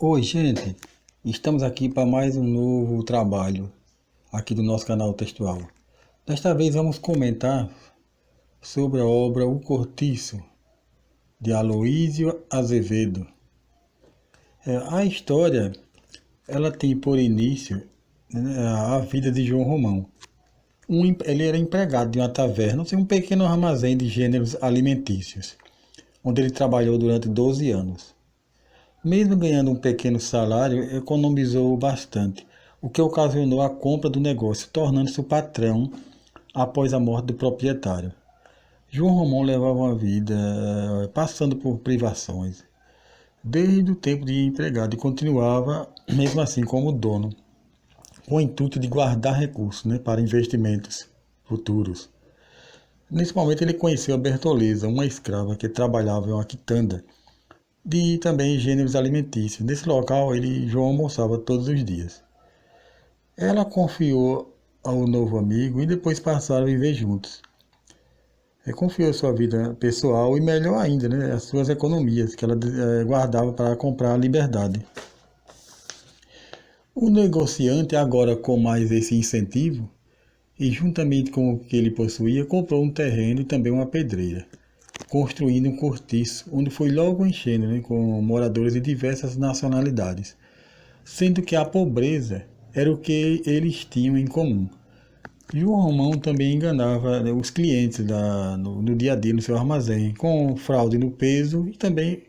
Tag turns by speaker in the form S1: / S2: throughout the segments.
S1: Oi, gente. Estamos aqui para mais um novo trabalho aqui do nosso canal textual. Desta vez vamos comentar sobre a obra O Cortiço, de Aloísio Azevedo. A história, ela tem por início, né, a vida de João Romão. Ele era empregado de uma taverna, um pequeno armazém de gêneros alimentícios, onde ele trabalhou durante 12 anos. Mesmo ganhando um pequeno salário, economizou bastante, o que ocasionou a compra do negócio, tornando-se o patrão após a morte do proprietário. João Romão levava uma vida passando por privações, desde o tempo de empregado, e continuava, mesmo assim, como dono, com o intuito de guardar recursos, né, para investimentos futuros. Nesse momento ele conheceu a Bertoleza, uma escrava que trabalhava em uma quitanda, de também gêneros alimentícios. Nesse local, João almoçava todos os dias. Ela confiou ao novo amigo e depois passaram a viver juntos. Confiou sua vida pessoal e, melhor ainda, né, as suas economias que ela guardava para comprar a liberdade. O negociante, agora com mais esse incentivo, e juntamente com o que ele possuía, comprou um terreno e também uma pedreira, construindo um cortiço, onde foi logo enchendo, né, com moradores de diversas nacionalidades, sendo que a pobreza era o que eles tinham em comum. E o Romão também enganava, né, os clientes no dia a dia no seu armazém, com fraude no peso e também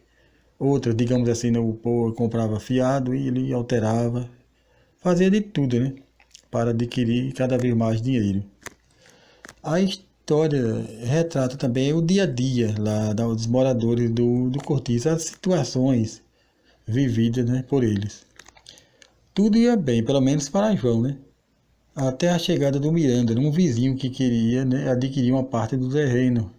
S1: outras, digamos assim, né, o povo comprava fiado e ele alterava, fazia de tudo, né, para adquirir cada vez mais dinheiro. A história retrata também o dia a dia lá dos moradores do Cortiço, as situações vividas, né, por eles. Tudo ia bem, pelo menos para João, né? Até a chegada do Miranda, um vizinho que queria, né, adquirir uma parte do terreno.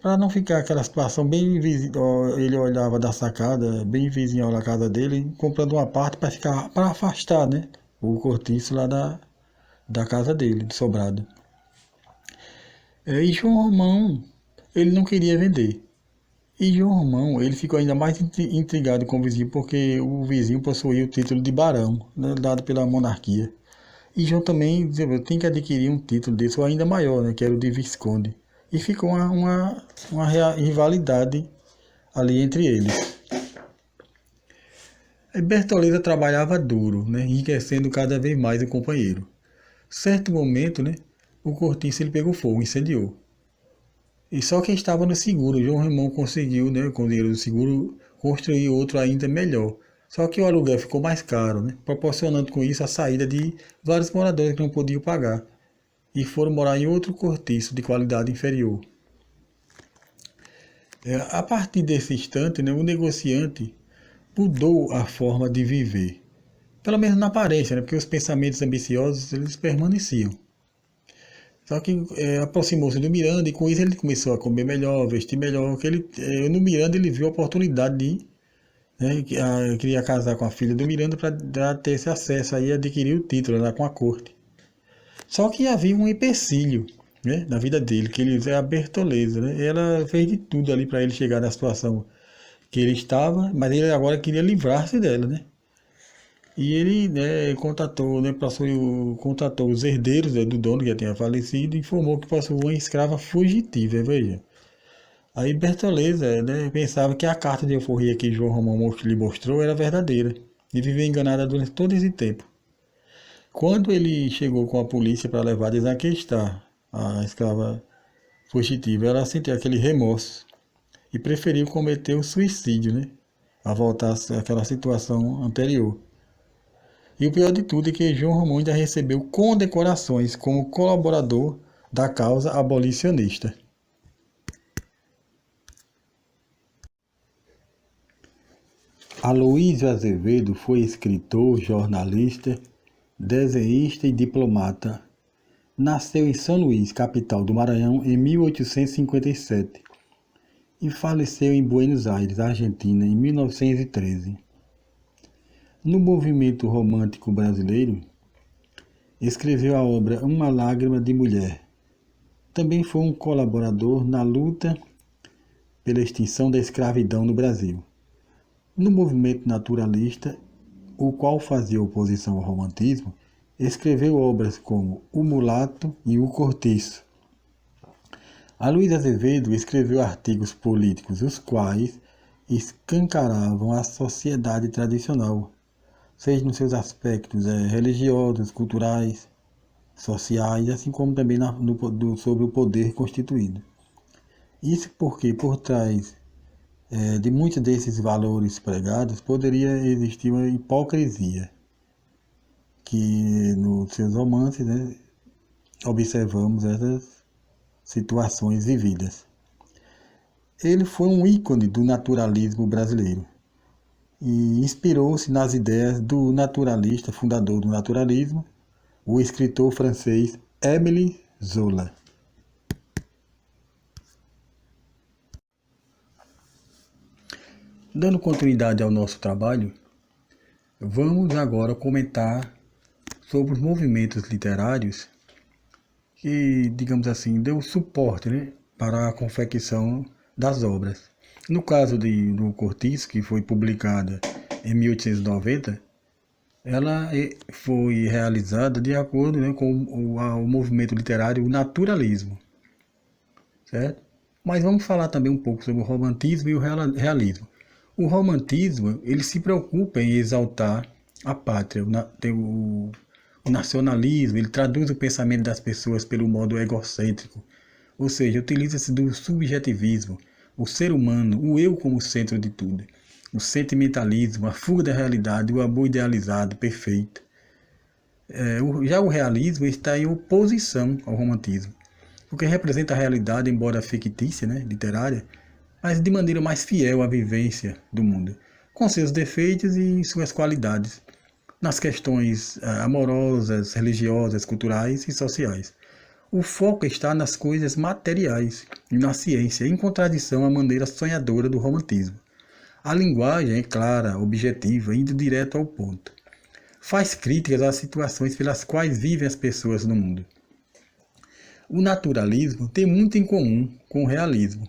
S1: Para não ficar aquela situação bem vizinho, ele olhava da sacada, bem vizinho da casa dele, comprando uma parte para ficar, para afastar, né, o cortiço lá da casa dele, do sobrado. E João Romão, ele não queria vender. E João Romão, ele ficou ainda mais intrigado com o vizinho, porque o vizinho possuía o título de barão, né, dado pela monarquia. E João também dizia, tem que adquirir um título desse, ou ainda maior, né, que era o de Visconde. E ficou uma rivalidade ali entre eles. E Bertoleza trabalhava duro, né, enriquecendo cada vez mais o companheiro. Certo momento, né, o cortiço ele pegou fogo, incendiou. E só quem estava no seguro, João Romão conseguiu, né, com o dinheiro do seguro, construir outro ainda melhor. Só que o aluguel ficou mais caro, né, proporcionando com isso a saída de vários moradores que não podiam pagar e foram morar em outro cortiço de qualidade inferior. A partir desse instante, né, o negociante mudou a forma de viver, pelo menos na aparência, né, porque os pensamentos ambiciosos eles permaneciam. Só que aproximou-se do Miranda e com isso ele começou a comer melhor, vestir melhor. Que no Miranda ele viu a oportunidade de, né, queria casar com a filha do Miranda para ter esse acesso aí a adquirir o título lá com a corte. Só que havia um empecilho, né, na vida dele, que ele é a Bertoleza, né? Ela fez de tudo ali para ele chegar na situação que ele estava, mas ele agora queria livrar-se dela, né? E ele, né, contatou, né, contatou os herdeiros, né, do dono que já tinha falecido e informou que possuía uma escrava fugitiva, veja. Aí Bertoleza, né, pensava que a carta de euforia que João Romão lhe mostrou era verdadeira e viveu enganada durante todo esse tempo. Quando ele chegou com a polícia para levar, dizer que está a escrava fugitiva, ela sentiu aquele remorso e preferiu cometer o suicídio, né, a voltar àquela situação anterior. E o pior de tudo é que João Romão ainda recebeu condecorações como colaborador da causa abolicionista. Aloísio Azevedo foi escritor, jornalista, desenhista e diplomata. Nasceu em São Luís, capital do Maranhão, em 1857 e faleceu em Buenos Aires, Argentina, em 1913. No movimento romântico brasileiro, escreveu a obra Uma Lágrima de Mulher. Também foi um colaborador na luta pela extinção da escravidão no Brasil. No movimento naturalista, o qual fazia oposição ao romantismo, escreveu obras como O Mulato e O Cortiço. Aloysio Azevedo escreveu artigos políticos, os quais escancaravam a sociedade tradicional, seja nos seus aspectos religiosos, culturais, sociais, assim como também sobre o poder constituído. Isso porque por trás de muitos desses valores pregados poderia existir uma hipocrisia, que nos seus romances observamos essas situações vividas. Ele foi um ícone do naturalismo brasileiro e inspirou-se nas ideias do naturalista, fundador do naturalismo, o escritor francês Émile Zola. Dando continuidade ao nosso trabalho, vamos agora comentar sobre os movimentos literários que, digamos assim, deu suporte para a confecção das obras. No caso do Cortiço, que foi publicada em 1890, ela foi realizada de acordo com o movimento literário o naturalismo, certo? Mas vamos falar também um pouco sobre o romantismo e o realismo. O romantismo, ele se preocupa em exaltar a pátria, o nacionalismo, ele traduz o pensamento das pessoas pelo modo egocêntrico, ou seja, utiliza-se do subjetivismo, o ser humano, o eu como centro de tudo, o sentimentalismo, a fuga da realidade, o amor idealizado, perfeito. Já o realismo está em oposição ao romantismo, porque representa a realidade, embora fictícia, literária, mas de maneira mais fiel à vivência do mundo, com seus defeitos e suas qualidades, nas questões amorosas, religiosas, culturais e sociais. O foco está nas coisas materiais e na ciência, em contradição à maneira sonhadora do romantismo. A linguagem é clara, objetiva, indo direto ao ponto. Faz críticas às situações pelas quais vivem as pessoas no mundo. O naturalismo tem muito em comum com o realismo.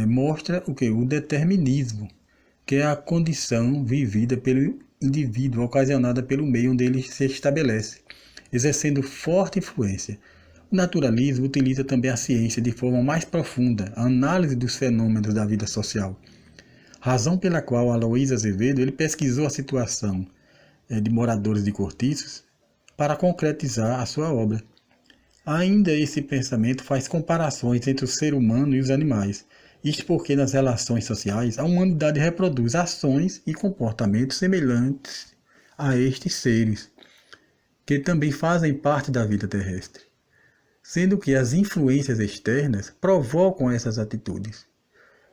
S1: Mostra o determinismo, que é a condição vivida pelo indivíduo, ocasionada pelo meio onde ele se estabelece, exercendo forte influência. O naturalismo utiliza também a ciência de forma mais profunda, a análise dos fenômenos da vida social, razão pela qual Aloysio Azevedo ele pesquisou a situação de moradores de cortiços para concretizar a sua obra. Ainda esse pensamento faz comparações entre o ser humano e os animais. Isto porque nas relações sociais a humanidade reproduz ações e comportamentos semelhantes a estes seres, que também fazem parte da vida terrestre, sendo que as influências externas provocam essas atitudes.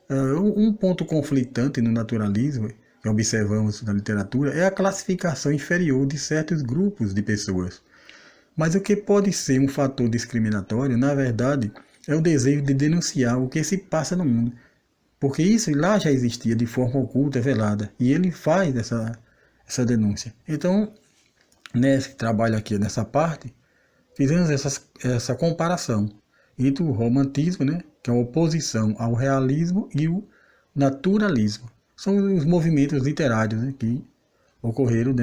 S1: Um ponto conflitante no naturalismo, que observamos na literatura, é a classificação inferior de certos grupos de pessoas. Mas o que pode ser um fator discriminatório, na verdade, é o desejo de denunciar o que se passa no mundo. Porque isso lá já existia de forma oculta, velada. E ele faz essa denúncia. Então, nesse trabalho aqui, nessa parte, fizemos essa comparação entre o romantismo, que é a oposição ao realismo, e o naturalismo. São os movimentos literários que ocorreram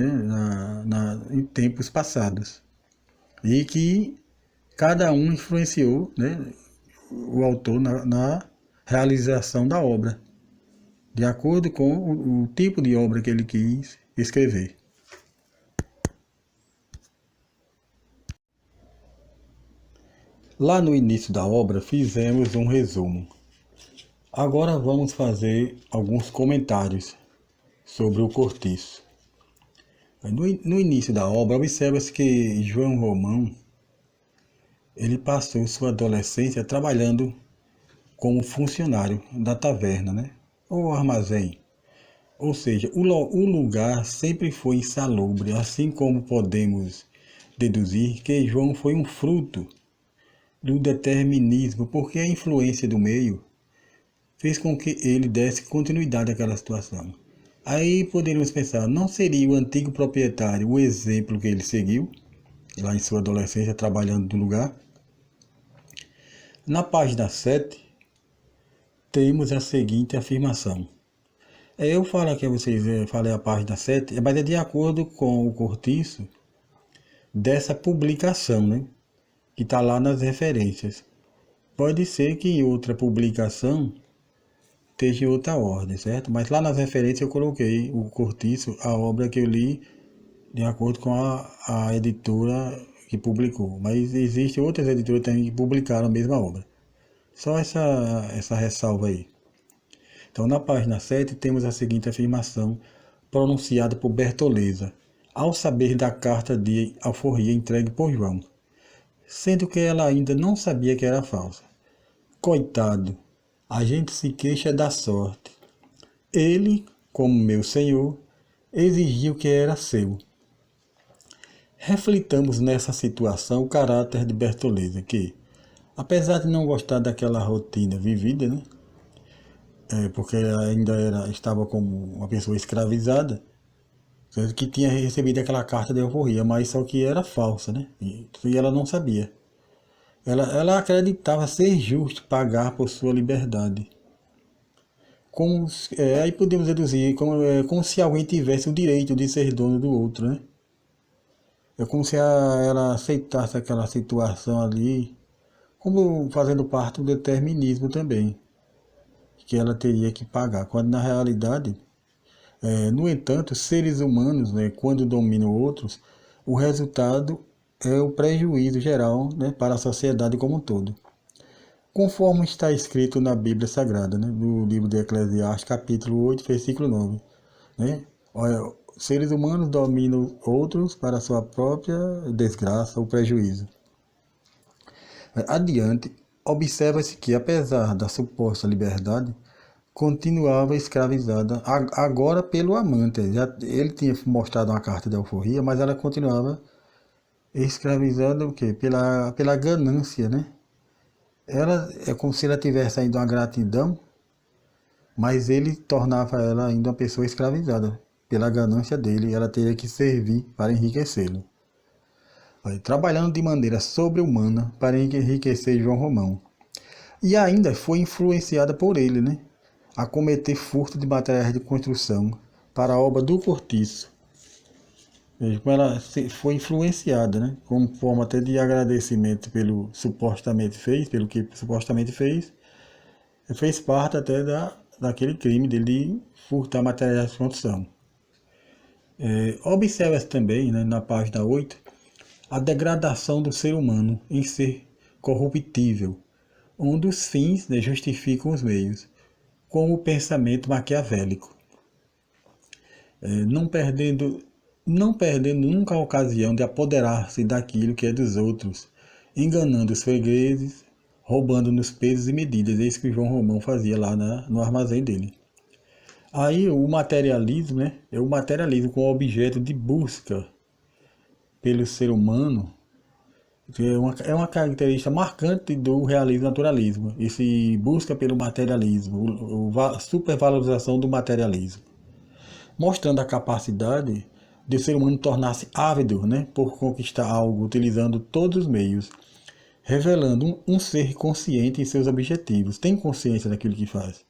S1: em tempos passados. E que cada um influenciou o autor na realização da obra, de acordo com o tipo de obra que ele quis escrever. Lá no início da obra fizemos um resumo. Agora vamos fazer alguns comentários sobre o Cortiço. No início da obra, observa-se que João Romão ele passou sua adolescência trabalhando como funcionário da taverna, ou armazém. Ou seja, o lugar sempre foi insalubre, assim como podemos deduzir que João foi um fruto do determinismo, porque a influência do meio fez com que ele desse continuidade àquela situação. Aí poderíamos pensar, não seria o antigo proprietário o exemplo que ele seguiu, lá em sua adolescência, trabalhando no lugar? Na página 7, temos a seguinte afirmação. Eu falo aqui a vocês, eu falei a página 7, mas é de acordo com o cortiço dessa publicação, né? Que está lá nas referências. Pode ser que em outra publicação esteja em outra ordem, certo? Mas lá nas referências eu coloquei o cortiço, a obra que eu li, de acordo com a editora que publicou. Mas existem outras editoras também que publicaram a mesma obra. Só essa ressalva aí. Então, na página 7 temos a seguinte afirmação pronunciada por Bertoleza, ao saber da carta de alforria entregue por João, sendo que ela ainda não sabia que era falsa. Coitado, a gente se queixa da sorte. Ele, como meu senhor, exigiu que era seu. Reflitamos nessa situação o caráter de Bertoleza, que, apesar de não gostar daquela rotina vivida, né, porque estava como uma pessoa escravizada, que tinha recebido aquela carta de alforria, mas só que era falsa, né? E ela não sabia. Ela acreditava ser justo pagar por sua liberdade. Aí podemos deduzir como se alguém tivesse o direito de ser dono do outro, né? É como se ela aceitasse aquela situação ali, como fazendo parte do determinismo também, que ela teria que pagar, quando na realidade, no entanto, seres humanos, né, quando dominam outros, o resultado é o prejuízo geral, né, para a sociedade como um todo. Conforme está escrito na Bíblia Sagrada, né, no livro de Eclesiastes, capítulo 8, versículo 9. Né? Olha, seres humanos dominam outros para sua própria desgraça ou prejuízo. Adiante, observa-se que, apesar da suposta liberdade, continuava escravizada, agora pelo amante. Ele tinha mostrado uma carta de alforria, mas ela continuava escravizada o quê? Pela ganância, né? Ela é como se ela tivesse ainda uma gratidão, mas ele tornava ela ainda uma pessoa escravizada. Pela ganância dele, ela teria que servir para enriquecê-lo. Trabalhando de maneira sobre-humana para enriquecer João Romão. E ainda foi influenciada por ele, né? A cometer furto de materiais de construção para a obra do cortiço. Veja como ela foi influenciada, né? Como forma até de agradecimento pelo que supostamente fez parte até daquele crime dele de furtar materiais de construção. Observa-se também, né, na página 8, a degradação do ser humano em ser corruptível, onde os fins, né, justificam os meios, como o pensamento maquiavélico, não perdendo nunca a ocasião de apoderar-se daquilo que é dos outros, enganando os fregueses, roubando nos pesos e medidas. É isso que João Romão fazia lá no armazém dele. Aí o materialismo, né, é o materialismo como objeto de busca pelo ser humano, que é uma característica marcante do realismo naturalismo. Esse busca pelo materialismo, a supervalorização do materialismo, mostrando a capacidade de o ser humano tornar-se ávido, né, por conquistar algo, utilizando todos os meios, revelando um ser consciente em seus objetivos, tem consciência daquilo que faz,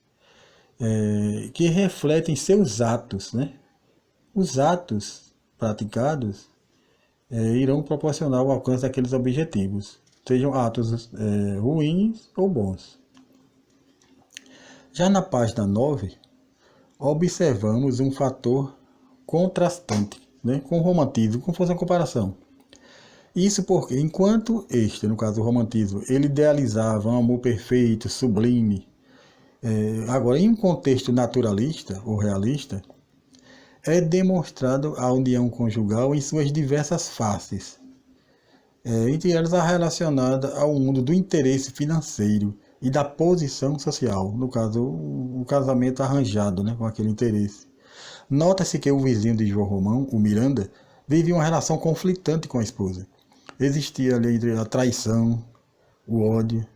S1: que reflete em seus atos, né? Os atos praticados irão proporcionar o alcance daqueles objetivos, sejam atos ruins ou bons. Já na página 9, observamos um fator contrastante, né, com o romantismo, como fosse uma comparação. Isso porque, enquanto no caso o romantismo, ele idealizava um amor perfeito, sublime, agora em um contexto naturalista ou realista, é demonstrado a união conjugal em suas diversas faces, entre elas a relacionada ao mundo do interesse financeiro e da posição social, no caso o casamento arranjado, né, com aquele interesse. Nota-se que o vizinho de João Romão, o Miranda, vivia uma relação conflitante com a esposa. Existia ali a traição, o ódio,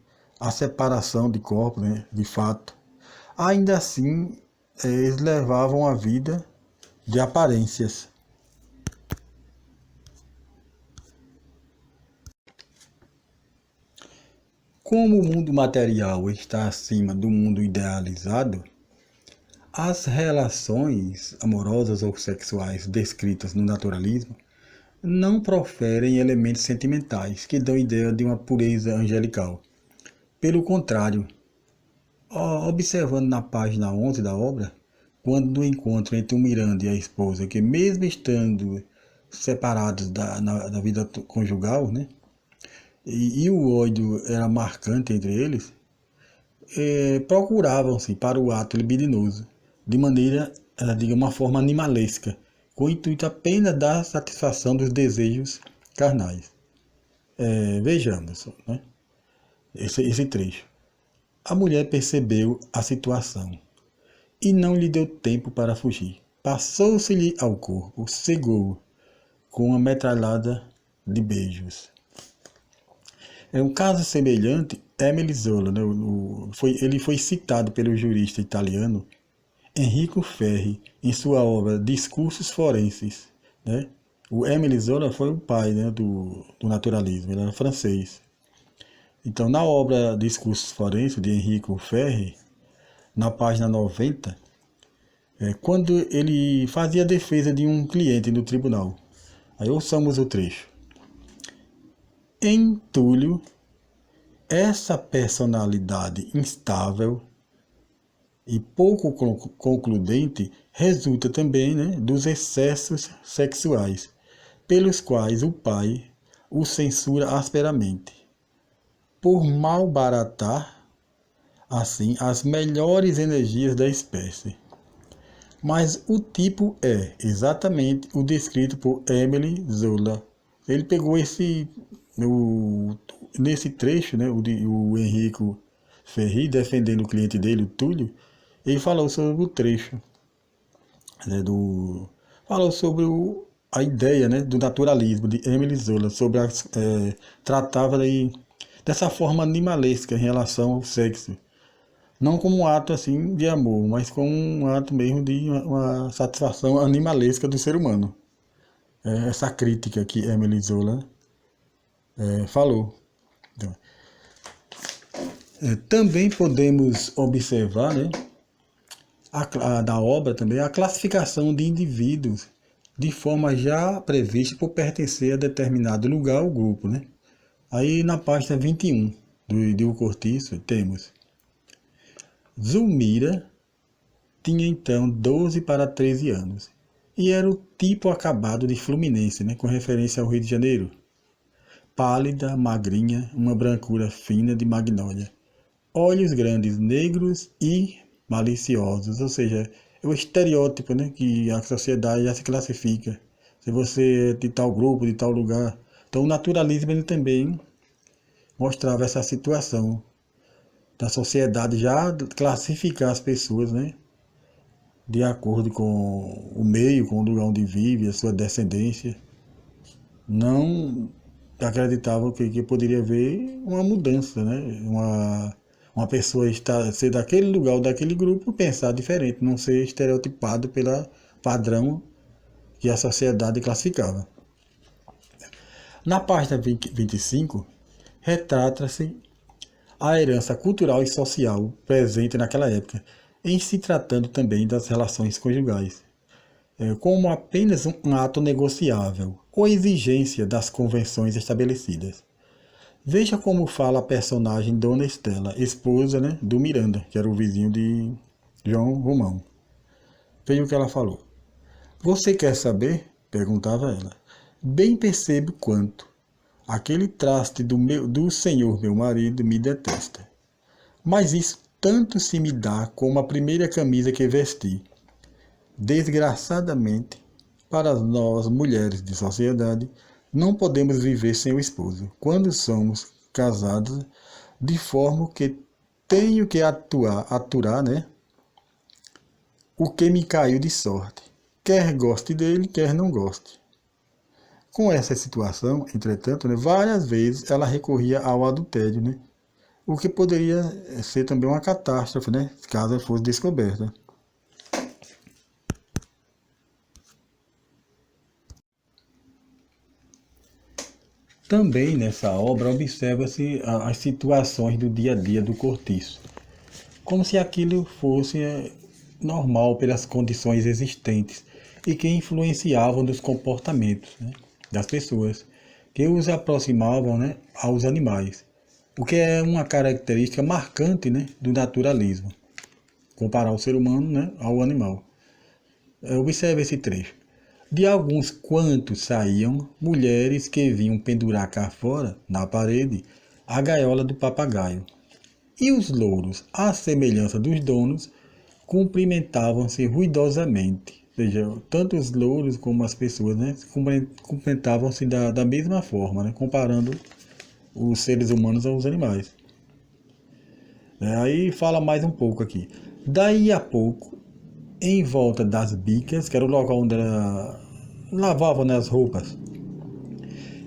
S1: a separação de corpo, né, de fato. Ainda assim, eles levavam a vida de aparências. Como o mundo material está acima do mundo idealizado, As relações amorosas ou sexuais descritas no naturalismo não proferem elementos sentimentais que dão ideia de uma pureza angelical. Pelo contrário, observando na página 11 da obra, quando no encontro entre o Miranda e a esposa, que mesmo estando separados na vida conjugal, né, e o ódio era marcante entre eles, procuravam-se para o ato libidinoso, de maneira, de uma forma animalesca, com o intuito apenas da satisfação dos desejos carnais. Vejamos, né, esse trecho. A mulher percebeu a situação e não lhe deu tempo para fugir. Passou-se-lhe ao corpo, cegou-o com uma metralhada de beijos. É um caso semelhante, Émile Zola, né, ele foi citado pelo jurista italiano Enrico Ferri em sua obra Discursos Forenses. Né? O Émile Zola foi o pai, né, do naturalismo, ele era francês. Então, na obra Discursos Forenses de Enrico Ferri, na página 90, quando ele fazia a defesa de um cliente no tribunal. Aí ouçamos o trecho. Em Túlio, essa personalidade instável e pouco concludente resulta também, né, dos excessos sexuais, pelos quais o pai o censura asperamente, por malbaratar, assim, as melhores energias da espécie. Mas o tipo é exatamente o descrito por Émile Zola. Ele pegou nesse trecho, né, o Enrico Ferri, defendendo o cliente dele, o Túlio, ele falou sobre o trecho, né, falou sobre a ideia, né, do naturalismo de Émile Zola, tratava dessa forma animalesca em relação ao sexo. Não como um ato assim de amor, mas como um ato mesmo de uma satisfação animalesca do ser humano. Essa crítica que Émile Zola falou. Então, também podemos observar, né, da obra também a classificação de indivíduos de forma já prevista por pertencer a determinado lugar ou grupo. Né? Aí na página 21 do O Cortiço temos: Zulmira tinha então 12 para 13 anos e era o tipo acabado de Fluminense, né, com referência ao Rio de Janeiro. Pálida, magrinha, uma brancura fina de magnólia, olhos grandes, negros e maliciosos, ou seja, é o estereótipo, né, que a sociedade já se classifica. Se você é de tal grupo, de tal lugar. Então o naturalismo ele também mostrava essa situação da sociedade já classificar as pessoas, né, de acordo com o meio, com o lugar onde vive, a sua descendência. Não acreditavam que poderia haver uma mudança, né? Uma pessoa ser daquele lugar ou daquele grupo pensar diferente, não ser estereotipado pelo padrão que a sociedade classificava. Na página 25, retrata-se a herança cultural e social presente naquela época, em se tratando também das relações conjugais, como apenas um ato negociável ou exigência das convenções estabelecidas. Veja como fala a personagem Dona Estela, esposa, né, do Miranda, que era o vizinho de João Romão. Veja o que ela falou. Você quer saber? Perguntava ela. Bem percebo quanto. Aquele traste do senhor meu marido me detesta. Mas isso tanto se me dá como a primeira camisa que vesti. Desgraçadamente, para nós mulheres de sociedade, não podemos viver sem o esposo. Quando somos casados, de forma que tenho que aturar, né, o que me caiu de sorte. Quer goste dele, quer não goste. Com essa situação, entretanto, né, várias vezes ela recorria ao adultério, né, o que poderia ser também uma catástrofe, né, caso ela fosse descoberta. Também nessa obra observa-se as situações do dia a dia do cortiço, como se aquilo fosse normal pelas condições existentes e que influenciavam nos comportamentos, né, das pessoas, que os aproximavam, né, aos animais, o que é uma característica marcante, né, do naturalismo, comparar o ser humano, né, ao animal. Observe esse trecho. De alguns quantos saíam mulheres que vinham pendurar cá fora, na parede, a gaiola do papagaio. E os louros, à semelhança dos donos, cumprimentavam-se ruidosamente. Ou seja, tanto os louros como as pessoas, né, cumprimentavam-se da mesma forma, né, comparando os seres humanos aos animais. Aí fala mais um pouco aqui. Daí a pouco, em volta das bicas, que era o local onde ela lavava, né, as roupas,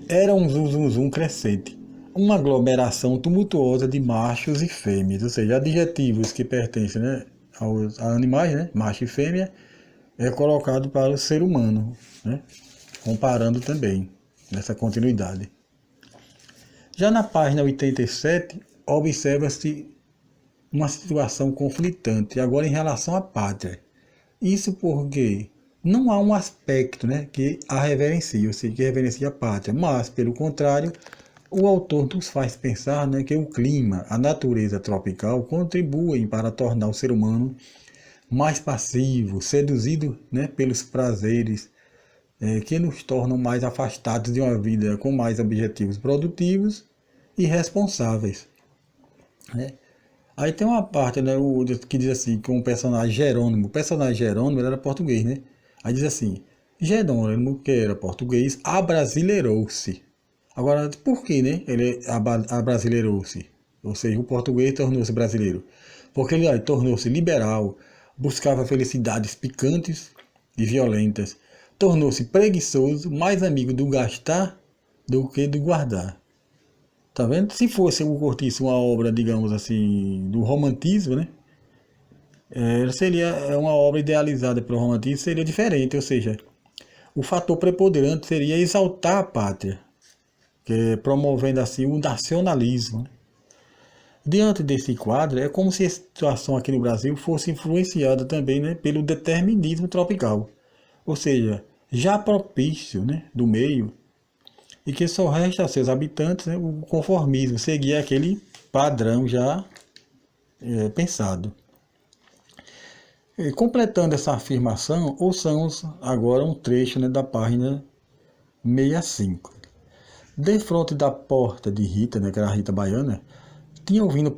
S1: era um zum crescente, uma aglomeração tumultuosa de machos e fêmeas, ou seja, adjetivos que pertencem, né, a animais, né, macho e fêmea, é colocado para o ser humano, né, comparando também nessa continuidade. Já na página 87, observa-se uma situação conflitante, agora em relação à pátria. Isso porque não há um aspecto, né, que a reverencia, ou seja, que reverencia a pátria, mas, pelo contrário, o autor nos faz pensar, né, que o clima, a natureza tropical contribuem para tornar o ser humano mais passivo, seduzido, né, pelos prazeres que nos tornam mais afastados de uma vida com mais objetivos produtivos e responsáveis, né? Aí tem uma parte, né, que diz assim, com o personagem Jerônimo. O personagem Jerônimo ele era português, né? Aí diz assim, Jerônimo, que era português, abrasileirou-se. Agora, por que, né? Ele abrasileirou-se. Ou seja, o português tornou-se brasileiro. Porque ele tornou-se liberal, buscava felicidades picantes e violentas. Tornou-se preguiçoso, mais amigo do gastar do que do guardar. Tá vendo? Se fosse o Cortiço uma obra, digamos assim, do romantismo, né? Seria uma obra idealizada pelo romantismo, seria diferente, ou seja, o fator preponderante seria exaltar a pátria, promovendo assim o nacionalismo. Diante desse quadro, é como se a situação aqui no Brasil fosse influenciada também, né, pelo determinismo tropical, ou seja, já propício, né, do meio, e que só resta a seus habitantes, né, o conformismo, seguir aquele padrão já pensado. E, completando essa afirmação, ouçamos agora um trecho, né, da página 65. De frente da porta de Rita, né, que era a Rita Baiana, tinham vindo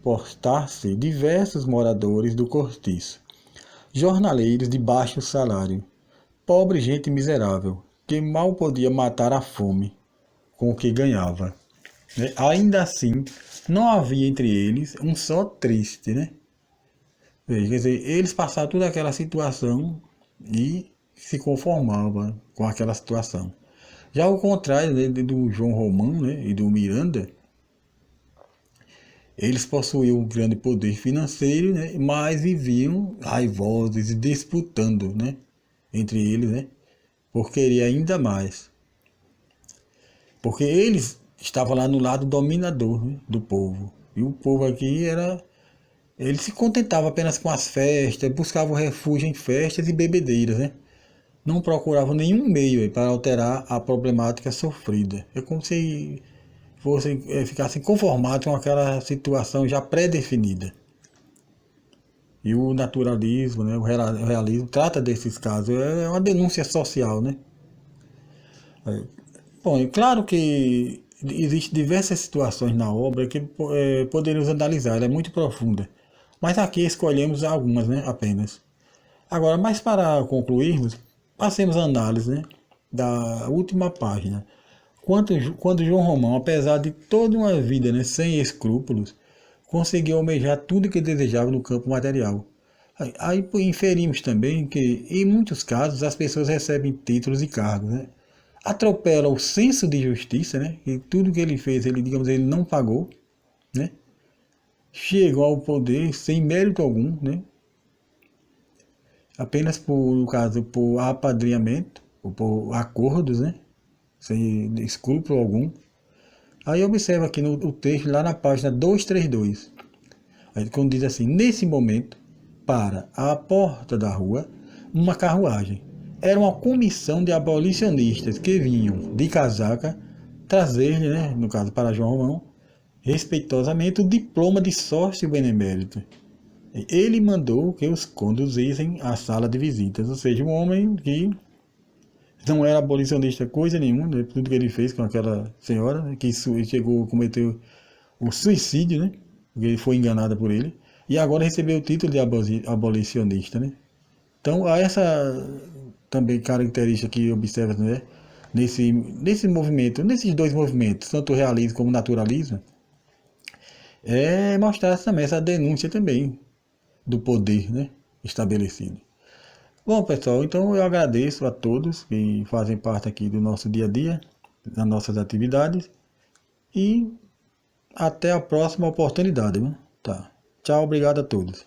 S1: postar-se diversos moradores do cortiço, jornaleiros de baixo salário, pobre gente miserável, que mal podia matar a fome com o que ganhava. Ainda assim, não havia entre eles um só triste, né? Quer dizer, eles passaram toda aquela situação e se conformavam com aquela situação. Já ao contrário, né, do João Romão, né, e do Miranda, eles possuíam um grande poder financeiro, né, mas viviam raivosos e disputando, né, entre eles, né, por querer ainda mais. Porque eles estavam lá no lado dominador, né, do povo. E o povo aqui ele se contentava apenas com as festas, buscava refúgio em festas e bebedeiras, né? Não procurava nenhum meio para alterar a problemática sofrida. É como se ficassem conformados com aquela situação já pré-definida. E o naturalismo, né, o realismo, trata desses casos. É uma denúncia social, né? Bom, é claro que existem diversas situações na obra que poderíamos analisar, ela é muito profunda. Mas aqui escolhemos algumas, né, apenas. Agora, mas para concluirmos, passemos a análise, né, da última página. Quando João Romão, apesar de toda uma vida, né, sem escrúpulos, conseguiu almejar tudo que desejava no campo material. Aí inferimos também que, em muitos casos, as pessoas recebem títulos e cargos, né? Atropela o senso de justiça, né? E tudo que ele fez, ele não pagou, né? Chegou ao poder sem mérito algum, né? Apenas no caso, por apadrinhamento, ou por acordos, né? Sem escrúpulo algum. Aí observa aqui no texto, lá na página 232, aí quando diz assim, nesse momento, para a porta da rua uma carruagem. Era uma comissão de abolicionistas que vinham de casaca trazer-lhe, né, no caso para João Romão, respeitosamente o diploma de sócio benemérito. Ele mandou que os conduzissem à sala de visitas, ou seja, um homem que não era abolicionista coisa nenhuma, né? Tudo que ele fez com aquela senhora, né? Que chegou a cometer o suicídio, né? Porque ele foi enganada por ele, e agora recebeu o título de abolicionista, né? Então, há essa também característica que observa, né? Nesse movimento, nesses dois movimentos, tanto o realismo como o naturalismo, é mostrar também essa denúncia também do poder, né, estabelecido. Bom, pessoal, então eu agradeço a todos que fazem parte aqui do nosso dia a dia, das nossas atividades, e até a próxima oportunidade, né? Tá. Tchau, obrigado a todos.